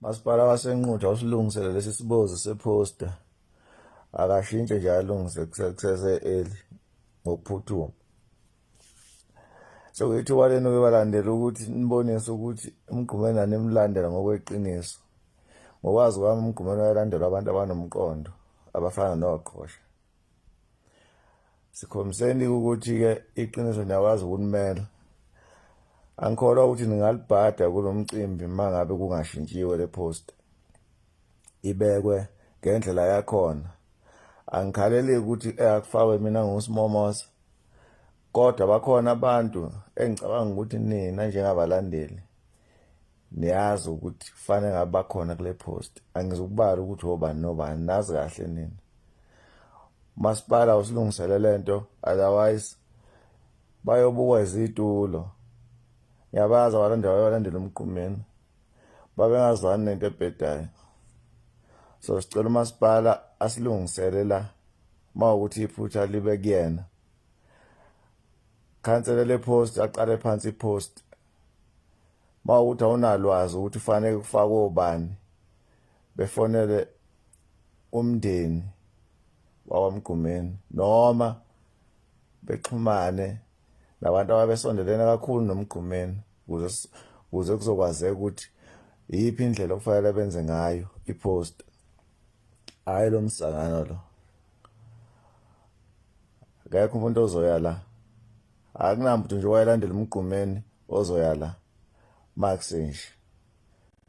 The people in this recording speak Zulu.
Masipala wasenqutha usilungisele lesi sibozi seposter akashintshe nje alungise kusese eli ngokuphuthuma. Sokuyithi waleni webalandela ukuthi nibonise ukuthi uMgqumeni animlandela ngokweqiniso. Ngokwazi kwami uMgqumeni wayelandela abantu abanomqondo abafana noqhosha. Sikhombiseni ukuthi ke iqiniso niyakwazi ukunimela. Angikholwa ukuthi ningalibhada kulo mcimbi mangabe kungashintshiwe le poster. Ibekwe ngendlela yakhona. Angikhaleli ukuthi akufakwe mina ngusimomoza. Kodwa bakhona abantu engicabanga ukuthi nina njengabalandeli niyazi ukuthi kufanele ngabe bakhona kule post. Angizukubala ukuthi obani nobani, nazi kahle nina. Masipala usilungisele lento, otherwise bayobukwa izitulo. Ngiyabaza abalandela uMgqumeni babengazwani nento ebhedayo. So sicela umasipala asilungisele la mawukuthi iphutha libe kuyena. Cancel le post, aqale phansi ipost. Mawukuthi awunalwazi ukuthi kufanele kufakwe obani, befonele umndeni waMgqumeni noma bexhumane nabantu ababesondelene kakhulu noMgqumeni ukuze kuzokwazeka ukuthi yiphi indlela okufanele benze ngayo ipost. Hayi lo msangano lo. Akekho umuntu ozoya la. Akunamuntu nje wayelandela uMgqumeni ozoya la. Maskand.